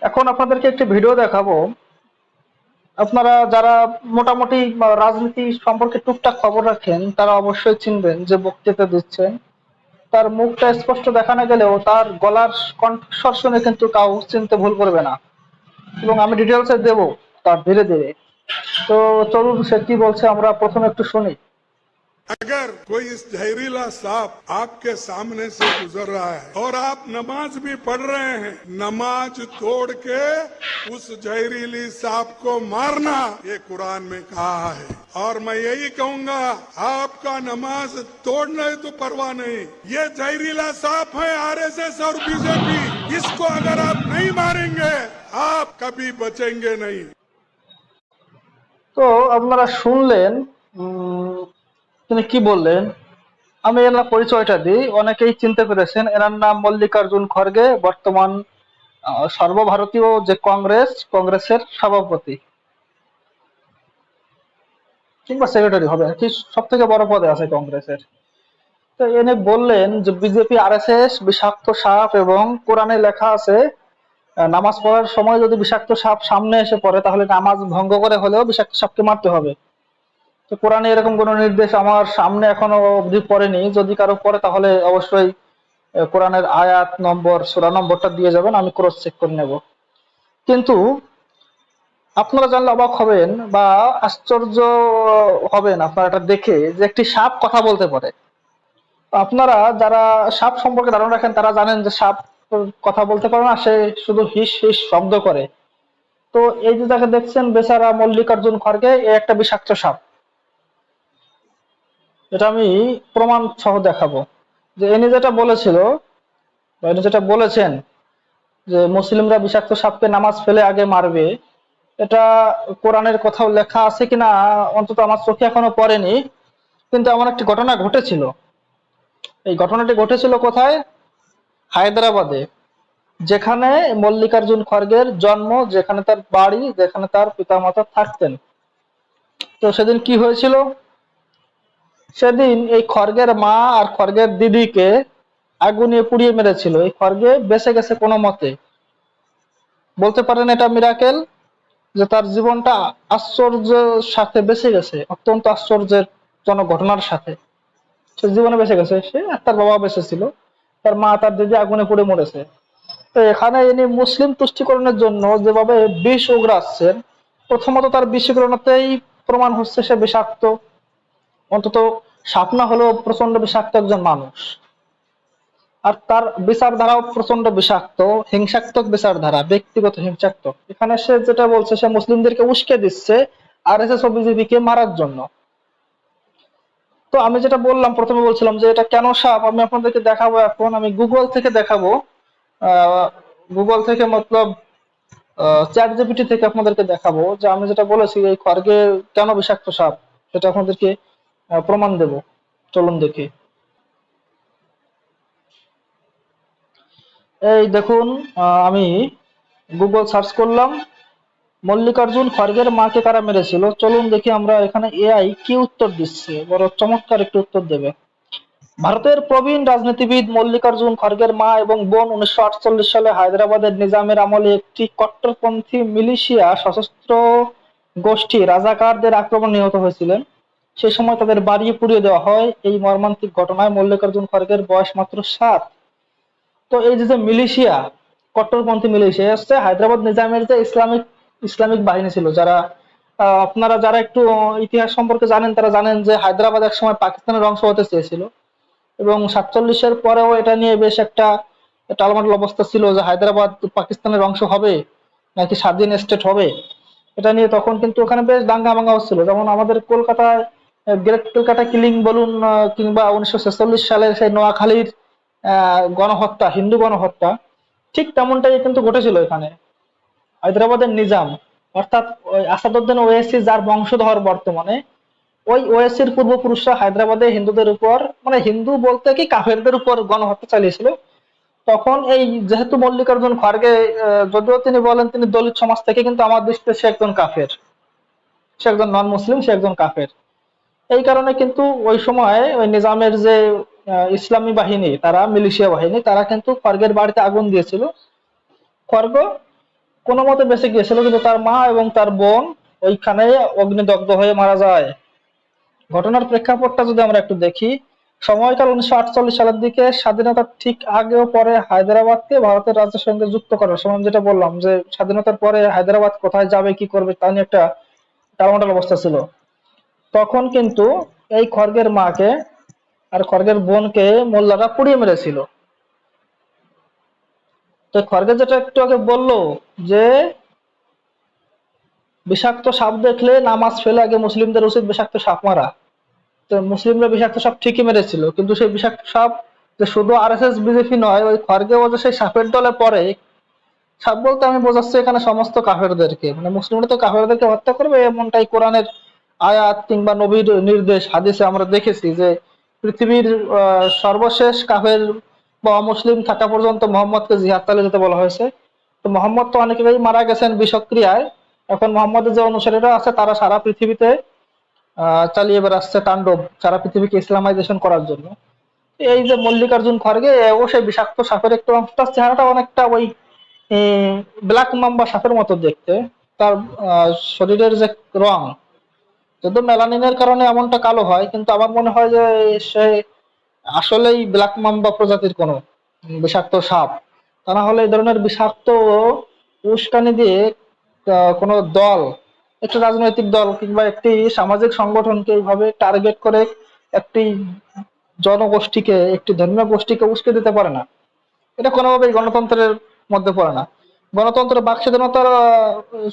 এখন আপনাদেরকে একটি ভিডিও দেখাবো। আপনারা যারা মোটামুটি রাজনীতি সম্পর্কে টুকটাক খবর রাখেন তারা অবশ্যই চিনবেন যে বক্তৃতা দিচ্ছেন। তার মুখটা স্পষ্ট দেখা না গেলেও তার গলার কণ্ঠস্বর শুনে কিন্তু কাউ চিনতে ভুল করবে না। এবং আমি ডিটেলসে দেবো তার ধীরে ধীরে। তো চলুন সে কি বলছে আমরা প্রথমে একটু শুনি। अगर कोई इस जहरीला सांप आपके सामने से गुजर रहा है और आप नमाज भी पढ़ रहे हैं, नमाज तोड़ के उस जहरीली सांप को मारना, ये कुरान में कहा है। और मैं यही कहूंगा, आपका नमाज तोड़ना है तो परवाह नहीं, ये जहरीला सांप है आरएसएस और बीजेपी, इसको अगर आप नहीं मारेंगे आप कभी बचेंगे नहीं। তো আপনারা শুনলেন তিনি কি বললেন। আমি এনার পরিচয়টা দিই, অনেকেই চিনতে পেরেছেন। এনার নাম মল্লিকার্জুন খড়গে, বর্তমান সর্বভারতীয় যে কংগ্রেসের সভাপতি কিংবা সেক্রেটারি হবে, কি সব থেকে বড় পদে আছে কংগ্রেসের। তো এনে বললেন যে বিজেপি আরএসএস বিষাক্ত সাপ, এবং কোরআনে লেখা আছে নামাজ পড়ার সময় যদি বিষাক্ত সাপ সামনে এসে পড়ে তাহলে নামাজ ভঙ্গ করে হলেও বিষাক্ত সাপকে মারতে হবে। তো কোরআনে এরকম কোনো নির্দেশ আমার সামনে এখনো অবধি পড়েনি। যদি কারো পড়ে তাহলে অবশ্যই কোরআনের আয়াত নম্বর সূরা নম্বরটা দিয়ে যাবেন, আমি ক্রস চেক করে নেব। কিন্তু আপনারা জানলে অবাক হবেন বা আশ্চর্য হবেন আপনারা এটা দেখে যে একটি সাপ কথা বলতে পারে। আপনারা যারা সাপ সম্পর্কে ধারণা রাখেন তারা জানেন যে সাপ কথা বলতে পারে না, সে শুধু হিস হিস শব্দ করে। তো এই যে যাকে দেখছেন বেচারা মল্লিকার্জুন খড়গে, এ একটা বিষাক্ত সাপ। এটা আমি প্রমাণ সহ দেখাবো যে ইনি যেটা বলেছিল বা ইনি যেটা বলেছেন যে মুসলিমরা বিষাক্ত সাপকে নামাজ ফেলে আগে মারবে, এটা কোরআনের কোথাও লেখা আছে কিনা অন্তত আমার চোখে এখনো পড়েনি। কিন্তু এমন একটি ঘটনা ঘটেছিল। এই ঘটনাটি ঘটেছিল কোথায়? হায়দ্রাবাদে, যেখানে মল্লিকার্জুন খড়গের জন্ম, যেখানে তার বাড়ি, যেখানে তার পিতামাতা থাকতেন। তো সেদিন কি হয়েছিল? সেদিন এই খড়গের মা আর খড়গের দিদিকে আগুনে পুড়িয়ে মেরেছিল। এই খড়গে বেঁচে গেছে কোনো মতে। বলতে পারেন এটা মিরাকেল যে তার জীবনটা আশ্চর্যের সাথে বেঁচে গেছে, অত্যন্ত আশ্চর্যের জনক ঘটনার সাথে সে জীবনে বেঁচে গেছে। সে আর তার বাবা বেঁচে ছিল, তার মা তার দিদি আগুনে পুড়ে মরেছে। তো এখানে ইনি মুসলিম তুষ্টিকরণের জন্য যেভাবে বিষ উগরাচ্ছেন, প্রথমত তার বিষ উগরানোতেই প্রমাণ হচ্ছে সে বিষাক্ত। অন্তত সাপ না হলেও প্রচন্ড বিষাক্ত একজন মানুষ। আর তার বিচারধারাও প্রচন্ড বিষাক্ত, হিংসাত্মক বিচারধারা, ব্যক্তিগত হিংসাত্মক। এখানে সে যেটা বলছে, সে মুসলিমদেরকে উস্কে দিচ্ছে আরএসএস ও বিজেপি কে মারার জন্য। তো আমি যেটা বললাম, প্রথমে বলছিলাম যে এটা কেন সাপ, আমি আপনাদেরকে দেখাবো। এখন আমি গুগল থেকে দেখাবো। গুগল থেকে মতলব চ্যাট জিপিটি থেকে আপনাদেরকে দেখাবো যে আমি যেটা বলেছি এই খড়গে কেন বিষাক্ত সাপ, সেটা আপনাদেরকে প্রমাণ দেব। চলুন দেখি। এই দেখুন, আমি গুগল সার্চ করলাম মল্লিকার্জুন খড়গের মাকে কারা মেরেছিল। চলুন দেখি আমরা এখানে এআই কি উত্তর দিচ্ছে, বড় চমৎকার একটি উত্তর দেবে। ভারতের প্রবীণ রাজনীতিবিদ মল্লিকার্জুন খড়গের মা এবং বোন 1948 সালে হায়দ্রাবাদের নিজামের আমলে একটি কট্টরপন্থী মিলিশিয়া সশস্ত্র গোষ্ঠী রাজাকারদের আক্রমণে নিহত হয়েছিলেন। সে সময় তাদের বাড়ি পুড়িয়ে দেওয়া হয়। এই মর্মান্তিক ঘটনায় মল্লিকার্জুন খড়গের বয়স মাত্র 7। তো এই যে মিলিশিয়া, কট্টরপন্থী মিলিশিয়া হচ্ছে হায়দ্রাবাদ নিজামের যে ইসলামিক বাহিনী ছিল, যারা আপনারা যারা একটু ইতিহাস সম্পর্কে জানেন তারা জানেন যে হায়দ্রাবাদ এক সময় পাকিস্তানের অংশ হতে চেয়েছিল, এবং 47-এর পরেও এটা নিয়ে বেশ একটা টালমাটাল অবস্থা ছিল যে হায়দ্রাবাদ পাকিস্তানের অংশ হবে নাকি স্বাধীন স্টেট হবে। এটা নিয়ে তখন কিন্তু ওখানে বেশ দাঙ্গা মাঙ্গা হচ্ছিল। যেমন আমাদের কলকাতায় গ্রেট কলকাতা কিলিং বলুন, কিংবা 1946 সালের সেই নোয়াখালীর গণহত্যা, হিন্দু গণহত্যা, ঠিক তেমনটাই কিন্তু ঘটেছিল এখানে। হায়দ্রাবাদের নিজাম অর্থাৎ ওই আসাদুদ্দিন ওয়েসি, যার বংশধর বর্তমানে, ওই ওয়েসির পূর্বপুরুষরা হায়দ্রাবাদে হিন্দুদের উপর, মানে হিন্দু বলতে কি কাফেরদের উপর গণহত্যা চালিয়েছিল। তখন এই যেহেতু মল্লিকার্জুন খড়গে, যদিও তিনি বলেন তিনি দলিত সমাজ থেকে, কিন্তু আমার দৃষ্টিতে সে একজন কাফের, সে একজন নন মুসলিম, সে একজন কাফের। এই কারণে কিন্তু ওই সময় ওই নিজামের যে ইসলামী বাহিনী, তারা মিলিশিয়া বাহিনী, তারা কিন্তু খড়গের বাড়িতে আগুন দিয়েছিল। খড়গ কোনো মতে বেঁচে গিয়েছিল, কিন্তু তার মা এবং তার বোন ওইখানে অগ্নিদগ্ধ হয়ে মারা যায়। ঘটনার প্রেক্ষাপটটা যদি আমরা একটু দেখি, সময়কাল 1948 সালের দিকে, স্বাধীনতার ঠিক আগে ও পরে হায়দ্রাবাদকে ভারতের রাজ্যের সঙ্গে যুক্ত করার সময় যেটা বললাম যে স্বাধীনতার পরে হায়দ্রাবাদ কোথায় যাবে কি করবে তা নিয়ে একটা টালমাটাল অবস্থা ছিল। তখন কিন্তু এই খড়গের মাকে আর খড়গের বোনকে মোল্লারা পুড়িয়ে মেরেছিল। তো খড়গে যেটা একটু আগে বললো যে বিষাক্ত সাপ দেখলে নামাজ ফেলে আগে মুসলিমদের উচিত বিষাক্ত সাপ মারা। তো মুসলিমরা বিষাক্ত সাপ ঠিকই মেরেছিল, কিন্তু সেই বিষাক্ত সাপ যে শুধু আরএসএস বিজেপি নয়, ওই খড়গেও যে সেই সাপের দলে পড়ে। সাপ বলতে আমি বোঝাচ্ছি এখানে সমস্ত কাফেরদেরকে, মানে মুসলিমরা তো কাফেরদেরকে হত্যা করবে এমনটাই কোরআনের আয়াত কিংবা নবীর নির্দেশ হাদিসে আমরা দেখেছি যে পৃথিবীর সর্বশেষ কাফের বা অমুসলিম থাকা পর্যন্ত মোহাম্মদকে জিহাদ চালিয়ে যেতে বলা হয়েছে। তো মোহাম্মদ তো অনেকেই মারা গেছেন বিষক্রিয়ায়, এখন মোহাম্মদের যে অনুসারীরা আছে তারা সারা পৃথিবীতে চালিয়ে বেড়াচ্ছে তাণ্ডব, সারা পৃথিবীকে ইসলামাইজেশন করার জন্য। এই যে মল্লিকার্জুন খড়গে, ও সেই বিষাক্ত সাপের একটু অংশ, তার চেহারাটা অনেকটা ওই ব্ল্যাক মাম্বা সাপের মতো দেখতে। তার শরীরের যে রং, যদিও মেলানিনের কারণে এমনটা কালো হয়, কিন্তু আমার মনে হয় যে সে আসলেই ব্ল্যাক মাম্বা প্রজাতির কোনো বিষাক্ত সাপ। তা না হলে এই ধরনের বিষাক্ত উস্কানি দিয়ে কোনো দল, একটি রাজনৈতিক দল কিংবা একটি সামাজিক সংগঠনকে এইভাবে টার্গেট করে একটি জনগোষ্ঠীকে, একটি ধর্মীয় গোষ্ঠীকে উস্কে দিতে পারে না। এটা কোনোভাবেই গণতন্ত্রের মধ্যে পড়ে না। গণতন্ত্র বাক স্বাধীনতার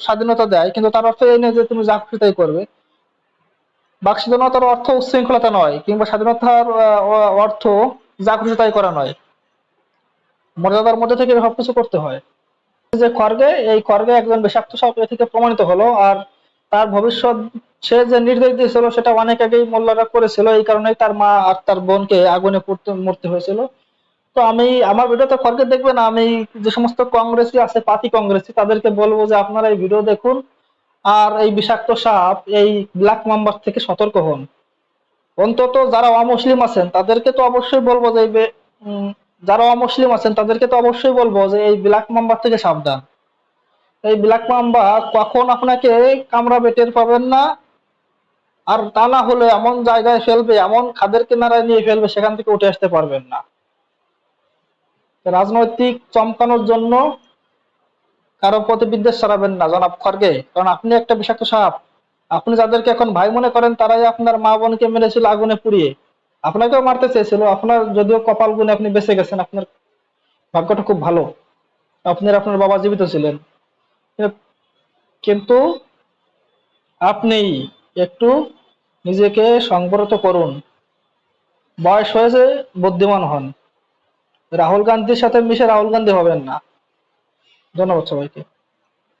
স্বাধীনতা দেয়, কিন্তু তার অর্থ এই নয় যে তুমি যা খুশি তাই করবে। বাক স্বাধীনতার অর্থ উচ্ছৃঙ্খলতা নয়, কিংবা স্বাধীনতার অর্থ যা খুশি তাই করা নয়। মর্যাদার মধ্যে থেকে সবকিছু করতে হয়। যে খড়গে, এই খড়গে একজন বিষাক্ত সাপ এ থেকে প্রমাণিত হলো। আর তার ভবিষ্যৎ সে যে নির্দেশ দিয়েছিল সেটা অনেক আগেই মোল্লারা করেছিল, এই কারণেই তার মা আর তার বোনকে আগুনে মরতে হয়েছিল। তো আমি আমার ভিডিওতে খড়গে দেখবেন, আমি যে সমস্ত কংগ্রেসী আছে, পাতি কংগ্রেসী, তাদেরকে বলবো যে আপনারা এই ভিডিও দেখুন আর এই বিষাক্ত সাপ, এই ব্ল্যাক মাম্বার থেকে সতর্ক হন। অন্তত যারা অমুসলিম আছেন তাদেরকে তো অবশ্যই বলবো যে যারা অমুসলিম আছেন তাদেরকে তো অবশ্যই বলবো যে এই ব্ল্যাক মাম্বার থেকে সাবধান। এই ব্ল্যাক মাম্বা কখন আপনাকে কামড়াবে টের পাবেন না। আর তা না হলে এমন জায়গায় ফেলবে, এমন খাদের কিনারায় নিয়ে ফেলবে, সেখান থেকে উঠে আসতে পারবেন না। রাজনৈতিক চমকানোর জন্য কারো প্রতি বিদ্বেষ ছড়াবেন না জনাব খড়গে, কারণ আপনি একটা বিষাক্ত সাপ। আপনি যাদেরকে এখন ভাই মনে করেন তারাই আপনার মা বোনকে মেরেছিল আগুনে পুড়িয়ে, আপনাকেও মারতে চেয়েছিল। আপনার যদিও কপাল গুণে আপনি বেঁচে গেছেন, আপনার ভাগ্যটা খুব ভালো, আপনার বাবা জীবিত ছিলেন। কিন্তু আপনি একটু নিজেকে সংবরত করুন, বয়স হয়েছে, বুদ্ধিমান হন। রাহুল গান্ধীর সাথে মিশে রাহুল গান্ধী হবেন না। ধন্যবাদ সবাইকে।